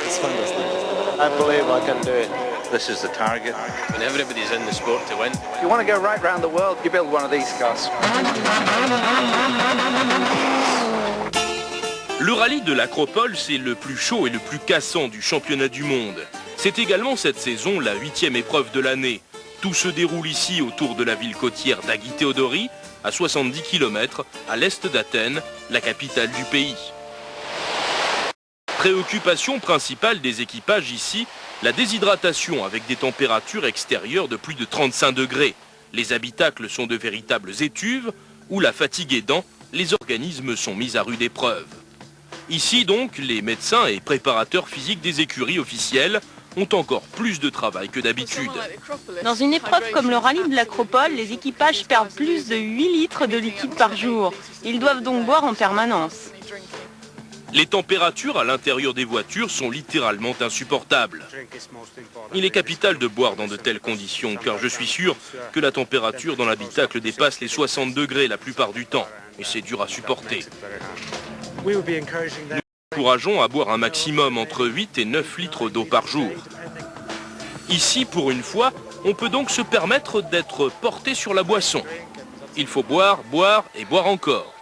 It's fantastic. I believe I can do it. This is the target. And everybody's in the sport to win. If you want to go right round the world, you build one of these cars. Le rallye de l'Acropole, c'est le plus chaud et le plus cassant du championnat du monde. C'est également cette saison la 8e épreuve de l'année. Tout se déroule ici autour de la ville côtière d'Aghi Théodorie, à 70 km à l'est d'Athènes, la capitale du pays. Préoccupation principale des équipages ici, la déshydratation avec des températures extérieures de plus de 35 degrés. Les habitacles sont de véritables étuves où, la fatigue aidant, les organismes sont mis à rude épreuve. Ici donc, les médecins et préparateurs physiques des écuries officielles ont encore plus de travail que d'habitude. Dans une épreuve comme le rallye de l'Acropole, les équipages perdent plus de 8 litres de liquide par jour. Ils doivent donc boire en permanence. Les températures à l'intérieur des voitures sont littéralement insupportables. Il est capital de boire dans de telles conditions, car je suis sûr que la température dans l'habitacle dépasse les 60 degrés la plupart du temps, et c'est dur à supporter. Nous encourageons à boire un maximum entre 8 et 9 litres d'eau par jour. Ici, pour une fois, on peut donc se permettre d'être porté sur la boisson. Il faut boire, boire et boire encore.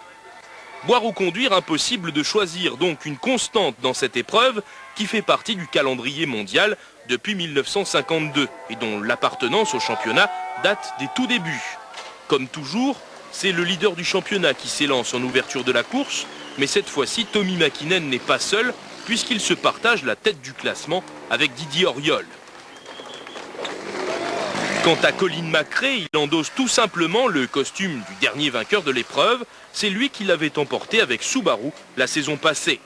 Boire ou conduire, impossible de choisir donc une constante dans cette épreuve qui fait partie du calendrier mondial depuis 1952 et dont l'appartenance au championnat date des tout débuts. Comme toujours, c'est le leader du championnat qui s'élance en ouverture de la course, mais cette fois-ci, Tommi Mäkinen n'est pas seul puisqu'il se partage la tête du classement avec Didier Auriol. Quant à Colin McRae, il endosse tout simplement le costume du dernier vainqueur de l'épreuve. C'est lui qui l'avait emporté avec Subaru la saison passée.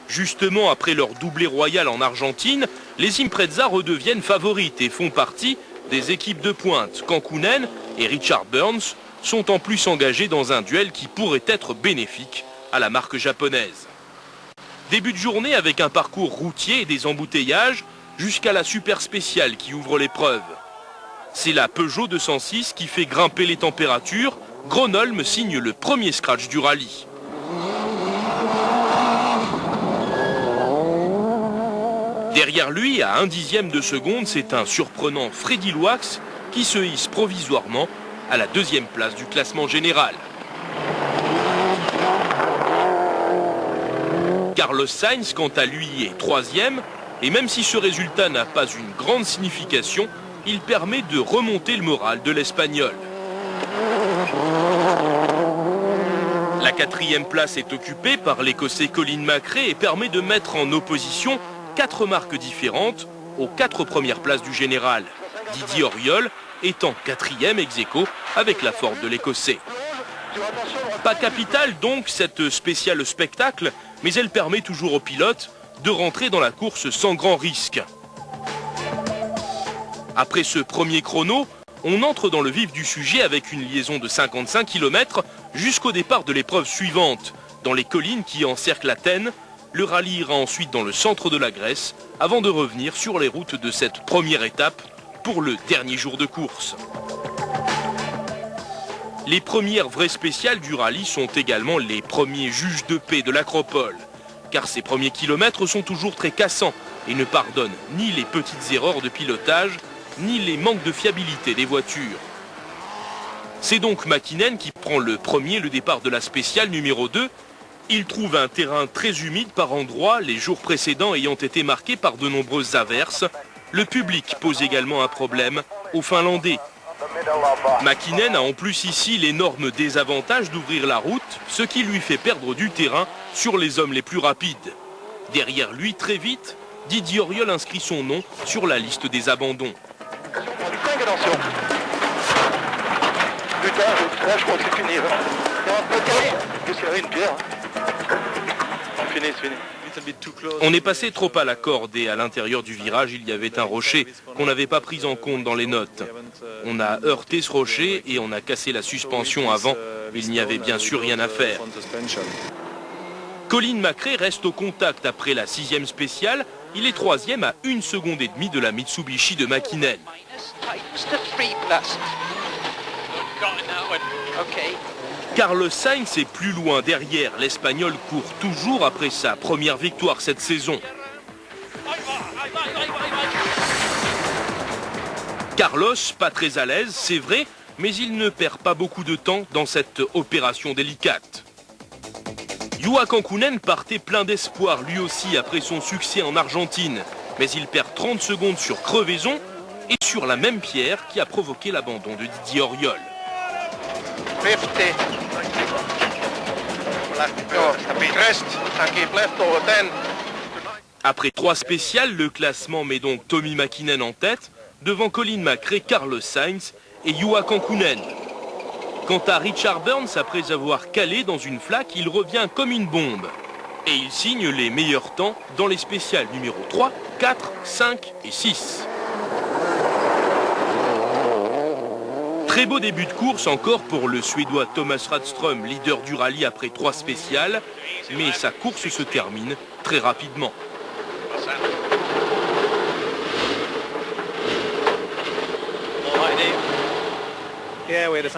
Justement, après leur doublé royal en Argentine, les Impreza redeviennent favorites et font partie des équipes de pointe. Kankkunen et Richard Burns sont en plus engagés dans un duel qui pourrait être bénéfique à la marque japonaise. Début de journée avec un parcours routier et des embouteillages jusqu'à la super spéciale qui ouvre l'épreuve. C'est la Peugeot 206 qui fait grimper les températures. Gronholm signe le premier scratch du rallye. Derrière lui, à 1/10 de seconde, c'est un surprenant Freddy Loax qui se hisse provisoirement à la 2e place du classement général. Carlos Sainz, quant à lui, est 3e, et même si ce résultat n'a pas une grande signification, il permet de remonter le moral de l'Espagnol. La 4e place est occupée par l'Écossais Colin McRae et permet de mettre en opposition 4 marques différentes aux 4 premières places du général. Didier Auriol étant 4e ex aequo avec la Ford de l'Écossais. Pas capital donc cette spéciale spectacle, mais elle permet toujours aux pilotes de rentrer dans la course sans grand risque. Après ce premier chrono, on entre dans le vif du sujet avec une liaison de 55 km jusqu'au départ de l'épreuve suivante. Dans les collines qui encerclent Athènes, le rallye ira ensuite dans le centre de la Grèce avant de revenir sur les routes de cette première étape pour le dernier jour de course. Les premières vraies spéciales du rallye sont également les premiers juges de paix de l'Acropole, car ces premiers kilomètres sont toujours très cassants et ne pardonnent ni les petites erreurs de pilotage, ni les manques de fiabilité des voitures. C'est donc Mäkinen qui prend le départ de la spéciale numéro 2. Il trouve un terrain très humide par endroits, les jours précédents ayant été marqués par de nombreuses averses. Le public pose également un problème aux Finlandais. Mäkinen a en plus ici l'énorme désavantage d'ouvrir la route, ce qui lui fait perdre du terrain sur les hommes les plus rapides. Derrière lui, très vite, Didier Auriol inscrit son nom sur la liste des abandons. Attention. Putain, là je crois que c'est fini. Qu'est-ce qu'il y avait une pierre? Fini, c'est fini. On est passé trop à la corde et à l'intérieur du virage, il y avait un rocher qu'on n'avait pas pris en compte dans les notes. On a heurté ce rocher et on a cassé la suspension avant. Il n'y avait bien sûr rien à faire. Colin McRae reste au contact après la 6e spéciale. Il est 3e à 1,5 secondes de la Mitsubishi de Mäkinen. Carlos Sainz est plus loin derrière. L'Espagnol court toujours après sa première victoire cette saison. Carlos, pas très à l'aise, c'est vrai, mais il ne perd pas beaucoup de temps dans cette opération délicate. Juha Kankkunen partait plein d'espoir lui aussi après son succès en Argentine, mais il perd 30 secondes sur crevaison et sur la même pierre qui a provoqué l'abandon de Didier Auriol. 50. Crest, and keep left over 10. Après 3 spéciales, le classement met donc Tommi Mäkinen en tête, devant Colin McRae, Carlos Sainz et Juha Kankkunen. Quant à Richard Burns, après avoir calé dans une flaque, il revient comme une bombe. Et il signe les meilleurs temps dans les spéciales numéro 3, 4, 5 et 6. Très beau début de course encore pour le Suédois Thomas Radström, leader du rallye après 3 spéciales, mais sa course se termine très rapidement.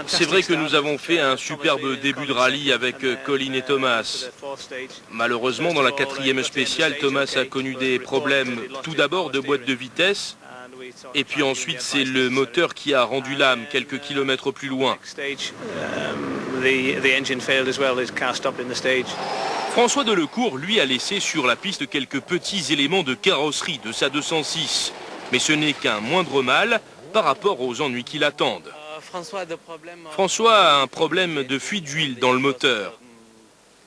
C'est vrai que nous avons fait un superbe début de rallye avec Colin et Thomas. Malheureusement, dans la 4e spéciale, Thomas a connu des problèmes tout d'abord de boîte de vitesse, et puis ensuite c'est le moteur qui a rendu l'âme quelques kilomètres plus loin. François Delecourt, lui, a laissé sur la piste quelques petits éléments de carrosserie de sa 206, mais ce n'est qu'un moindre mal par rapport aux ennuis qui l'attendent. François a un problème de fuite d'huile dans le moteur.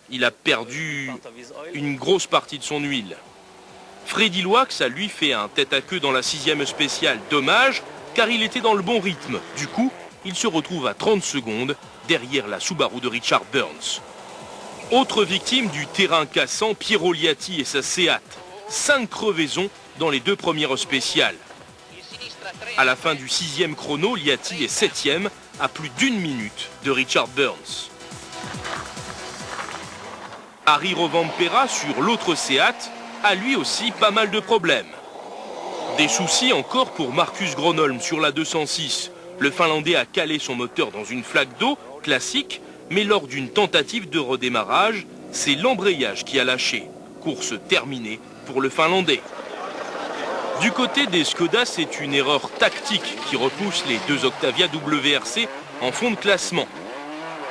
Il a perdu une grosse partie de son huile. Freddy Loax a lui fait un tête-à-queue dans la 6e spéciale. Dommage, car il était dans le bon rythme. Du coup, il se retrouve à 30 secondes derrière la Subaru de Richard Burns. Autre victime du terrain cassant, Piero Liatti et sa Seat. 5 crevaisons dans les 2 premières spéciales. À la fin du 6e chrono, Liatti est 7e à plus d'1 minute de Richard Burns. Harry Rovanperä sur l'autre Seat a lui aussi pas mal de problèmes. Des soucis encore pour Marcus Gronholm sur la 206. Le Finlandais a calé son moteur dans une flaque d'eau, classique, mais lors d'une tentative de redémarrage, c'est l'embrayage qui a lâché. Course terminée pour le Finlandais. Du côté des Skoda, c'est une erreur tactique qui repousse les 2 Octavia WRC en fond de classement.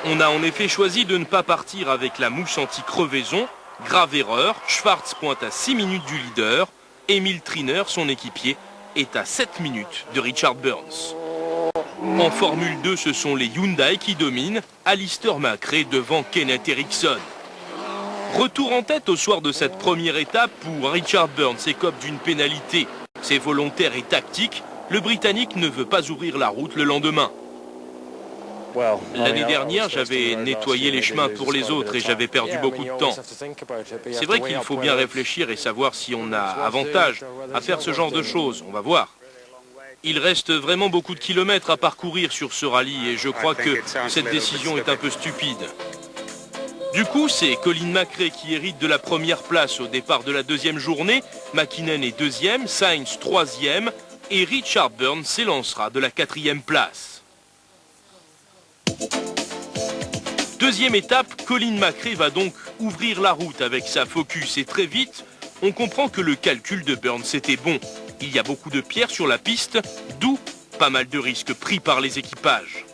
On a en effet choisi de ne pas partir avec la mousse anti-crevaison. Grave erreur, Schwarz pointe à 6 minutes du leader. Emil Triner, son équipier, est à 7 minutes de Richard Burns. En Formule 2, ce sont les Hyundai qui dominent, Alistair McRae devant Kenneth Eriksson. Retour en tête au soir de cette première étape pour Richard Burns, écope d'une pénalité. C'est volontaire et tactique, le Britannique ne veut pas ouvrir la route le lendemain. L'année dernière, j'avais nettoyé les chemins pour les autres et j'avais perdu beaucoup de temps. C'est vrai qu'il faut bien réfléchir et savoir si on a avantage à faire ce genre de choses, on va voir. Il reste vraiment beaucoup de kilomètres à parcourir sur ce rallye et je crois que cette décision est un peu stupide. Du coup, c'est Colin McRae qui hérite de la première place au départ de la 2e journée, Mäkinen est 2e, Sainz 3e et Richard Burns s'élancera de la 4e place. Deuxième étape, Colin McRae va donc ouvrir la route avec sa Focus et très vite, on comprend que le calcul de Burns était bon. Il y a beaucoup de pierres sur la piste, d'où pas mal de risques pris par les équipages.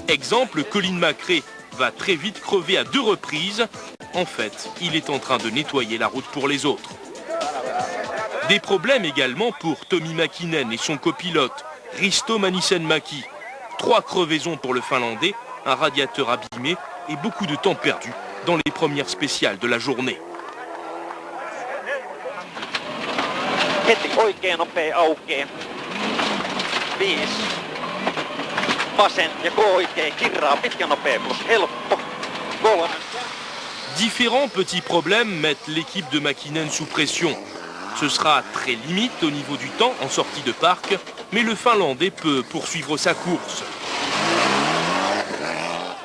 Exemple, Colin McRae va très vite crever à 2 reprises. En fait, il est en train de nettoyer la route pour les autres. Des problèmes également pour Tommi Mäkinen et son copilote, Risto Manisenmäki. 3 crevaisons pour le Finlandais, un radiateur abîmé et beaucoup de temps perdu dans les premières spéciales de la journée. Heti oikein nopea aukee. 5. Vasen ja oikein kirraa pitkä nopea plus helppo. 3. Différents petits problèmes mettent l'équipe de Mäkinen sous pression. Ce sera très limite au niveau du temps en sortie de parc, mais le Finlandais peut poursuivre sa course.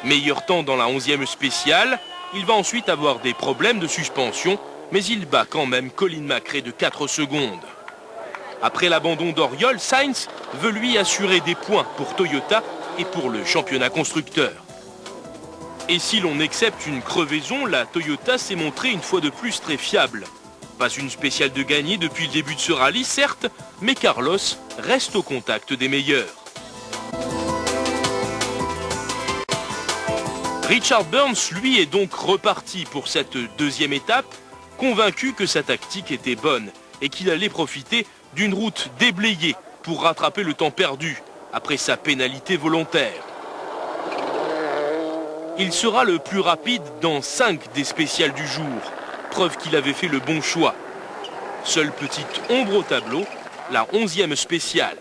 Meilleur temps dans la 11e spéciale, il va ensuite avoir des problèmes de suspension, mais il bat quand même Colin McRae de 4 secondes. Après l'abandon d'Auriol, Sainz veut lui assurer des points pour Toyota et pour le championnat constructeur. Et si l'on accepte une crevaison, la Toyota s'est montrée une fois de plus très fiable. Pas une spéciale de gagner depuis le début de ce rallye, certes, mais Carlos reste au contact des meilleurs. Richard Burns, lui, est donc reparti pour cette deuxième étape, convaincu que sa tactique était bonne et qu'il allait profiter d'une route déblayée pour rattraper le temps perdu après sa pénalité volontaire. Il sera le plus rapide dans 5 des spéciales du jour, preuve qu'il avait fait le bon choix. Seule petite ombre au tableau, la 11e spéciale.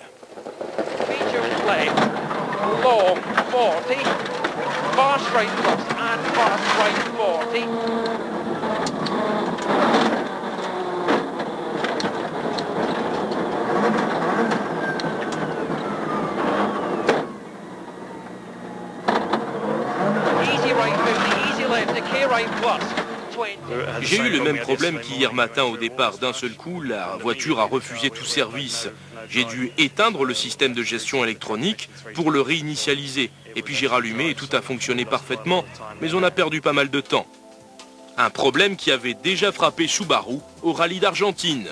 J'ai eu le même problème qu'hier matin au départ. D'un seul coup, la voiture a refusé tout service. J'ai dû éteindre le système de gestion électronique pour le réinitialiser. Et puis j'ai rallumé et tout a fonctionné parfaitement, mais on a perdu pas mal de temps. Un problème qui avait déjà frappé Subaru au rallye d'Argentine.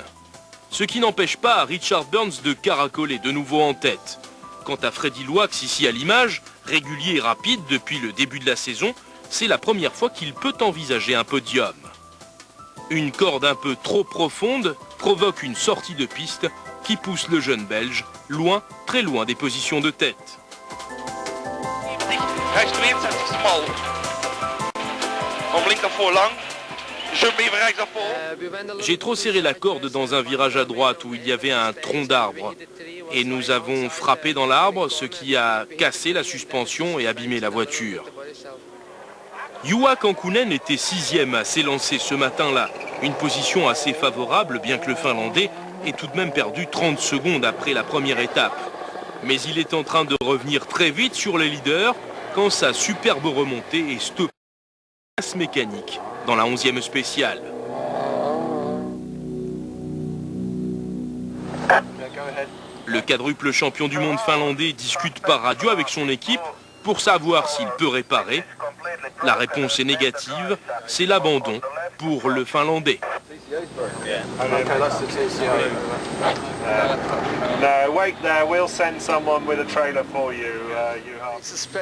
Ce qui n'empêche pas Richard Burns de caracoler de nouveau en tête. Quant à Freddy Loax, ici à l'image, régulier et rapide depuis le début de la saison, c'est la première fois qu'il peut envisager un podium. Une corde un peu trop profonde provoque une sortie de piste qui pousse le jeune Belge loin, très loin des positions de tête. J'ai trop serré la corde dans un virage à droite où il y avait un tronc d'arbre. Et nous avons frappé dans l'arbre, ce qui a cassé la suspension et abîmé la voiture. Juha Kankkunen était 6e à s'élancer ce matin-là. Une position assez favorable, bien que le Finlandais ait tout de même perdu 30 secondes après la première étape. Mais il est en train de revenir très vite sur les leaders quand sa superbe remontée est stoppée par la passe mécanique dans la 11e spéciale. Le quadruple champion du monde finlandais discute par radio avec son équipe pour savoir s'il peut réparer. La réponse est négative, c'est l'abandon pour le Finlandais.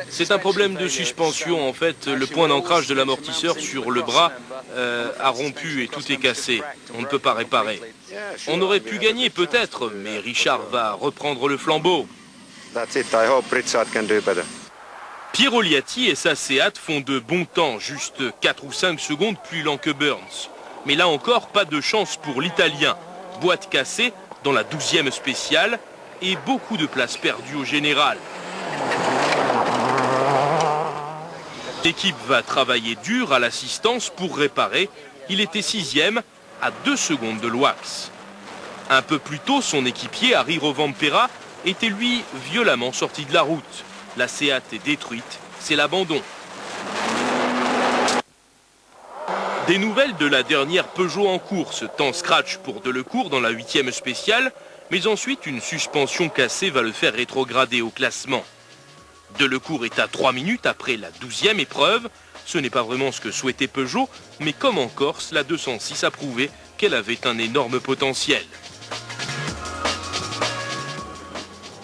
C'est un problème de suspension en fait. Le point d'ancrage de l'amortisseur sur le bras a rompu et tout est cassé. On ne peut pas réparer. On aurait pu gagner peut-être, mais Richard va reprendre le flambeau. Piero Liatti et sa Seat font de bons temps, juste 4 ou 5 secondes plus lent que Burns. Mais là encore, pas de chance pour l'Italien. Boîte cassée dans la 12e spéciale et beaucoup de place perdue au général. L'équipe va travailler dur à l'assistance pour réparer. Il était 6e à 2 secondes de Loax. Un peu plus tôt, son équipier, Harry Rovanperä, était lui violemment sorti de la route. La Seat est détruite, c'est l'abandon. Des nouvelles de la dernière Peugeot en course, temps scratch pour Delecourt dans la 8e spéciale, mais ensuite une suspension cassée va le faire rétrograder au classement. Delecourt est à 3 minutes après la 12e épreuve. Ce n'est pas vraiment ce que souhaitait Peugeot, mais comme en Corse, la 206 a prouvé qu'elle avait un énorme potentiel.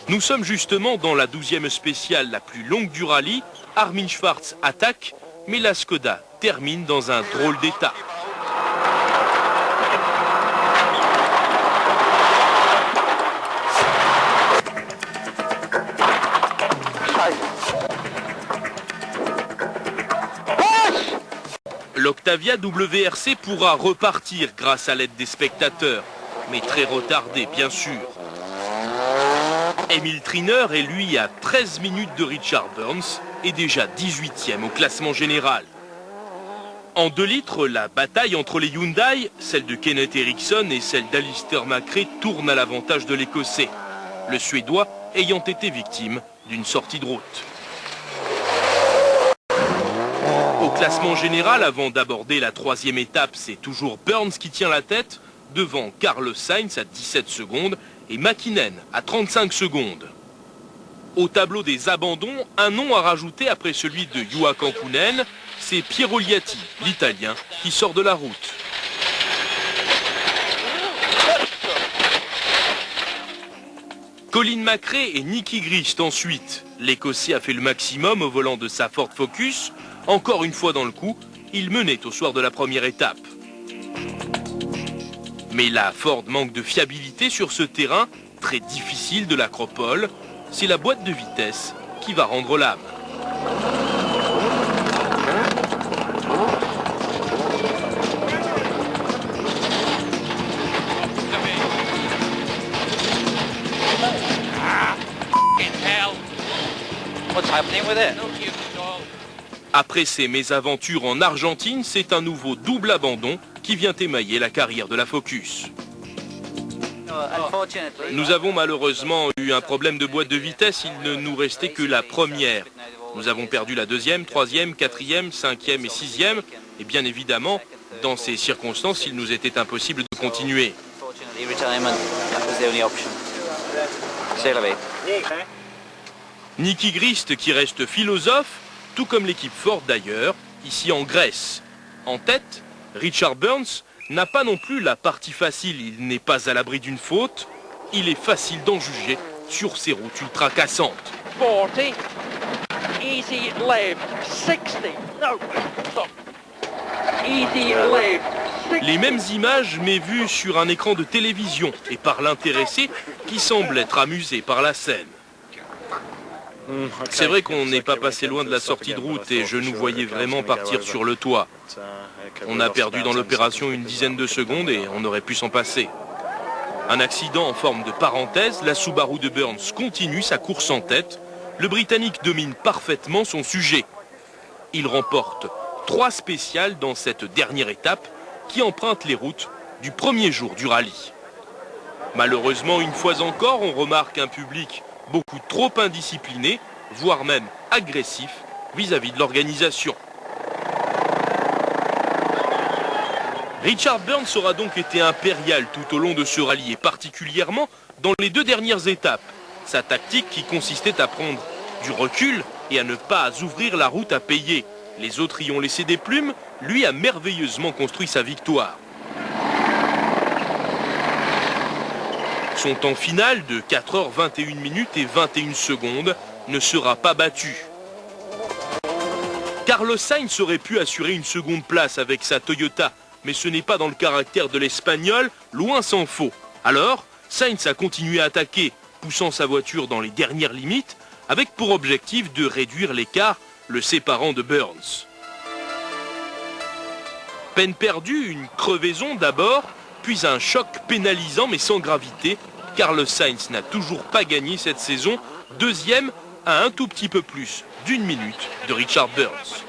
Nous sommes justement dans la 12e spéciale la plus longue du rallye. Armin Schwarz attaque, mais la Skoda termine dans un drôle d'état. L'Octavia WRC pourra repartir grâce à l'aide des spectateurs, mais très retardé bien sûr. Emil Triner est lui à 13 minutes de Richard Burns et déjà 18e au classement général. En 2 litres, la bataille entre les Hyundai, celle de Kenneth Eriksson et celle d'Alistair McRae tourne à l'avantage de l'Écossais, le Suédois ayant été victime d'une sortie de route. Au classement général, avant d'aborder la 3e étape, c'est toujours Burns qui tient la tête, devant Carlos Sainz à 17 secondes et Mäkinen à 35 secondes. Au tableau des abandons, un nom à rajouter après celui de Juha Kankkunen, c'est Piero Liatti, l'Italien, qui sort de la route. Colin McRae et Nicky Grist ensuite. L'Écossais a fait le maximum au volant de sa Ford Focus. Encore une fois dans le coup, il menait au soir de la première étape. Mais la Ford manque de fiabilité sur ce terrain très difficile de l'Acropole. C'est la boîte de vitesse qui va rendre l'âme. What's happening with it? Après ses mésaventures en Argentine, c'est un nouveau double abandon qui vient émailler la carrière de la Focus. Nous avons malheureusement eu un problème de boîte de vitesse, il ne nous restait que la première. Nous avons perdu la deuxième, troisième, quatrième, cinquième et sixième. Et bien évidemment, dans ces circonstances, il nous était impossible de continuer. Nicky Grist qui reste philosophe, tout comme l'équipe Ford d'ailleurs, ici en Grèce. En tête, Richard Burns n'a pas non plus la partie facile, il n'est pas à l'abri d'une faute. Il est facile d'en juger sur ces routes ultra cassantes. 40, easy left, 60, no, stop, easy left, 60. Les mêmes images mais vues sur un écran de télévision et par l'intéressé qui semble être amusé par la scène. C'est vrai qu'on n'est pas passé loin de la sortie de route et je nous voyais vraiment partir sur le toit. On a perdu dans l'opération une dizaine de secondes et on aurait pu s'en passer. Un accident en forme de parenthèse, la Subaru de Burns continue sa course en tête. Le Britannique domine parfaitement son sujet. Il remporte 3 spéciales dans cette dernière étape qui emprunte les routes du premier jour du rallye. Malheureusement, une fois encore, on remarque un public beaucoup trop indiscipliné, voire même agressif vis-à-vis de l'organisation. Richard Burns aura donc été impérial tout au long de ce rallye et particulièrement dans les 2 dernières étapes. Sa tactique qui consistait à prendre du recul et à ne pas ouvrir la route à payer. Les autres y ont laissé des plumes, lui a merveilleusement construit sa victoire. Son temps final de 4h21 minutes et 21 secondes ne sera pas battu. Carlos Sainz aurait pu assurer une seconde place avec sa Toyota, mais ce n'est pas dans le caractère de l'Espagnol, loin s'en faut. Alors, Sainz a continué à attaquer, poussant sa voiture dans les dernières limites, avec pour objectif de réduire l'écart le séparant de Burns. Peine perdue, une crevaison d'abord, puis un choc pénalisant mais sans gravité. Carlos Sainz n'a toujours pas gagné cette saison, deuxième à un tout petit peu plus d'1 minute de Richard Burns.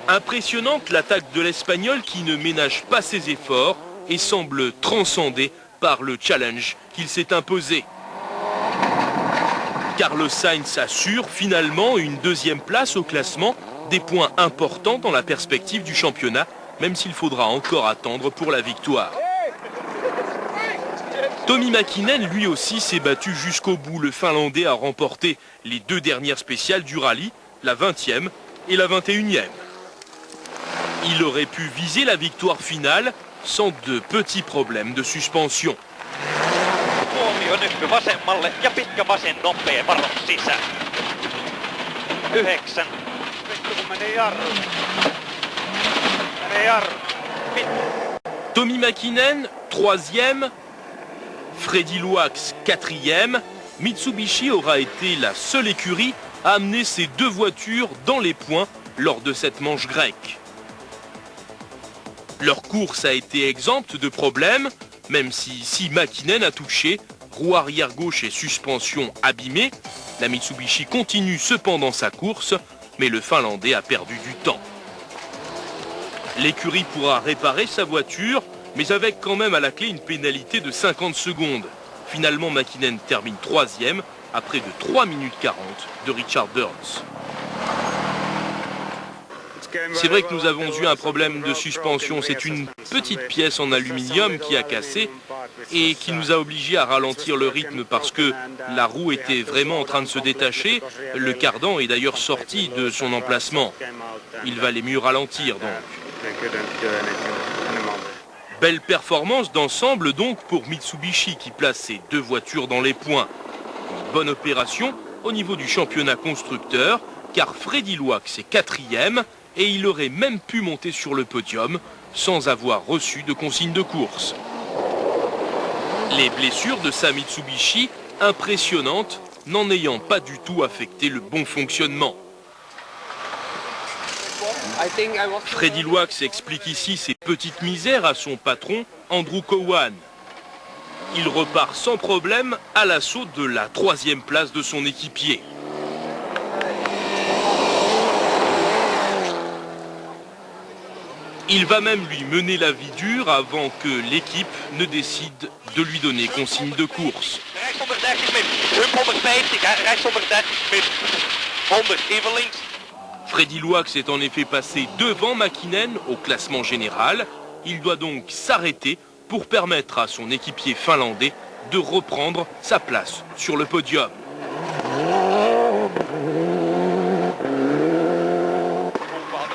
Impressionnante l'attaque de l'Espagnol qui ne ménage pas ses efforts et semble transcendé par le challenge qu'il s'est imposé. Carlos Sainz assure finalement une 2e place au classement, des points importants dans la perspective du championnat, même s'il faudra encore attendre pour la victoire. Tommi Mäkinen, lui aussi, s'est battu jusqu'au bout. Le Finlandais a remporté les 2 dernières spéciales du rallye, la 20e et la 21e. Il aurait pu viser la victoire finale sans de petits problèmes de suspension. Tuomio nyppy vasemmalle ja pitkä vasen nopea varo sisään. 9. Tommi Mäkinen, 3e. Freddy Louax, 4e. Mitsubishi aura été la seule écurie à amener ses 2 voitures dans les points lors de cette manche grecque. Leur course a été exempte de problèmes, même si Mäkinen a touché, roue arrière gauche et suspension abîmée. La Mitsubishi continue cependant sa course, mais le Finlandais a perdu du temps. L'écurie pourra réparer sa voiture, mais avec quand même à la clé une pénalité de 50 secondes. Finalement, Mäkinen termine 3e, à près de 3 minutes 40 de Richard Burns. C'est vrai que nous avons eu un problème de suspension. C'est une petite pièce en aluminium qui a cassé et qui nous a obligés à ralentir le rythme parce que la roue était vraiment en train de se détacher. Le cardan est d'ailleurs sorti de son emplacement. Il valait mieux ralentir donc. Belle performance d'ensemble donc pour Mitsubishi qui place ses 2 voitures dans les points. Une bonne opération au niveau du championnat constructeur car Freddy Loax est 4e et il aurait même pu monter sur le podium sans avoir reçu de consigne de course. Les blessures de sa Mitsubishi, impressionnantes, n'en ayant pas du tout affecté le bon fonctionnement. Freddy Loax explique ici ses petites misères à son patron, Andrew Cowan. Il repart sans problème à l'assaut de la 3e place de son équipier. Il va même lui mener la vie dure avant que l'équipe ne décide de lui donner consigne de course. Rechts 130 min. Hump 150, rechts 130 min. 100, even links. Freddy Loax est en effet passé devant Mäkinen au classement général. Il doit donc s'arrêter pour permettre à son équipier finlandais de reprendre sa place sur le podium.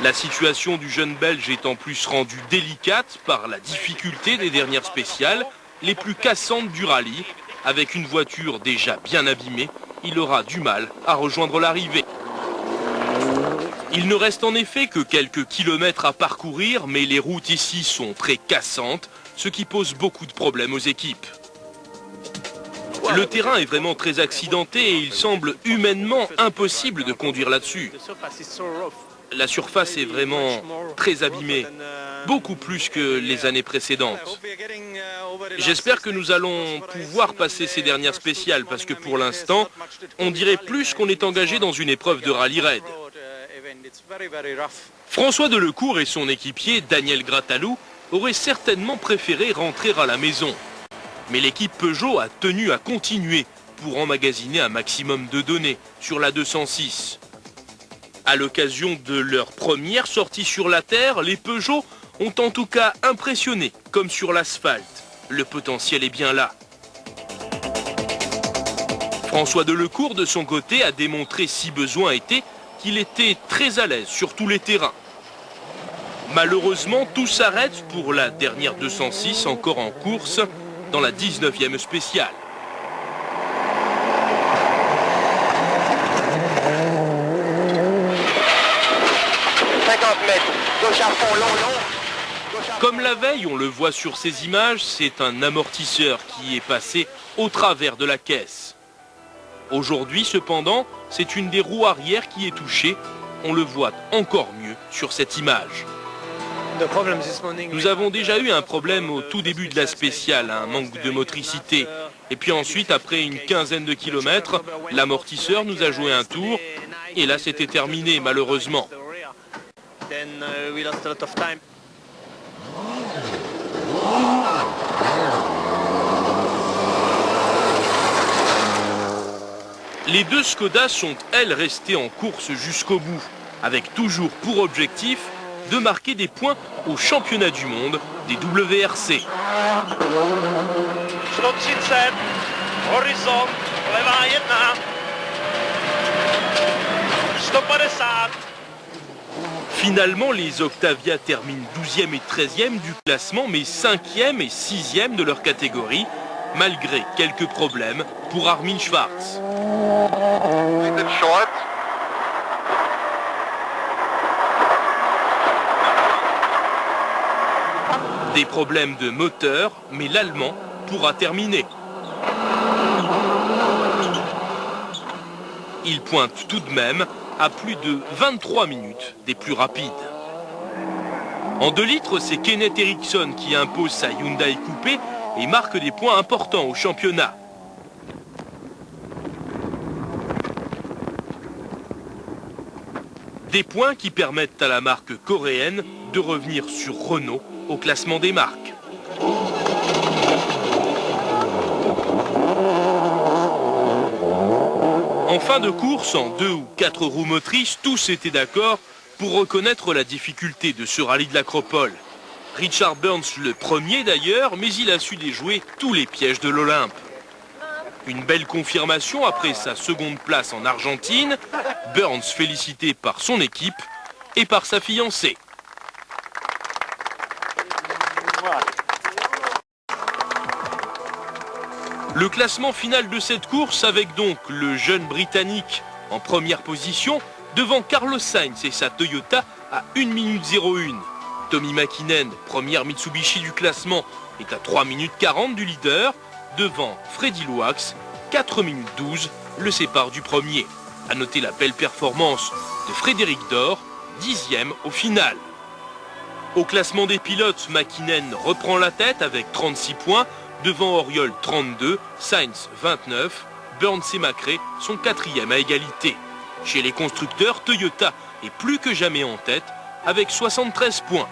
La situation du jeune Belge est en plus rendue délicate par la difficulté des dernières spéciales, les plus cassantes du rallye. Avec une voiture déjà bien abîmée, il aura du mal à rejoindre l'arrivée. Il ne reste en effet que quelques kilomètres à parcourir, mais les routes ici sont très cassantes, ce qui pose beaucoup de problèmes aux équipes. Le terrain est vraiment très accidenté et il semble humainement impossible de conduire là-dessus. La surface est vraiment très abîmée, beaucoup plus que les années précédentes. J'espère que nous allons pouvoir passer ces dernières spéciales parce que pour l'instant, on dirait plus qu'on est engagé dans une épreuve de rallye raid. François Delecourt et son équipier Daniel Gratalou auraient certainement préféré rentrer à la maison. Mais l'équipe Peugeot a tenu à continuer pour emmagasiner un maximum de données sur la 206. À l'occasion de leur première sortie sur la terre, les Peugeot ont en tout cas impressionné, comme sur l'asphalte. Le potentiel est bien là. François Delecourt, de son côté, a démontré, si besoin était, qu'il était très à l'aise sur tous les terrains. Malheureusement, tout s'arrête pour la dernière 206, encore en course, dans la 19e spéciale. Comme la veille, on le voit sur ces images, c'est un amortisseur qui est passé au travers de la caisse. Aujourd'hui, cependant, c'est une des roues arrière qui est touchée. On le voit encore mieux sur cette image. Nous avons déjà eu un problème au tout début de la spéciale, un manque de motricité. Et puis ensuite, après une quinzaine de kilomètres, l'amortisseur nous a joué un tour. Et là, c'était terminé, malheureusement. Les 2 Skoda sont, elles, restées en course jusqu'au bout, avec toujours pour objectif de marquer des points au championnat du monde des WRC. Horizon, levá 1. 150. Finalement, les Octavia terminent 12e et 13e du classement, mais 5e et 6e de leur catégorie, malgré quelques problèmes pour Armin Schwarz. Des problèmes de moteur, mais l'Allemand pourra terminer. Il pointe tout de même à plus de 23 minutes des plus rapides. En 2 litres, c'est Kenneth Eriksson qui impose sa Hyundai Coupé et marque des points importants au championnat. Des points qui permettent à la marque coréenne de revenir sur Renault au classement des marques. En fin de course, en 2 ou 4 roues motrices, tous étaient d'accord pour reconnaître la difficulté de ce rallye de l'Acropole. Richard Burns le premier d'ailleurs, mais il a su déjouer tous les pièges de l'Olympe. Une belle confirmation après sa seconde place en Argentine, Burns félicité par son équipe et par sa fiancée. Le classement final de cette course avec donc le jeune Britannique en première position devant Carlos Sainz et sa Toyota à 1 minute 01. Tommy Mäkinen, première Mitsubishi du classement, est à 3 minutes 40 du leader, devant Freddy Louax, 4 minutes 12 le sépare du premier. A noter la belle performance de Frédéric Dor, 10e au final. Au classement des pilotes, Mäkinen reprend la tête avec 36 points, devant Auriol 32, Sainz 29, Burns et Macré sont 4e à égalité. Chez les constructeurs, Toyota est plus que jamais en tête avec 73 points.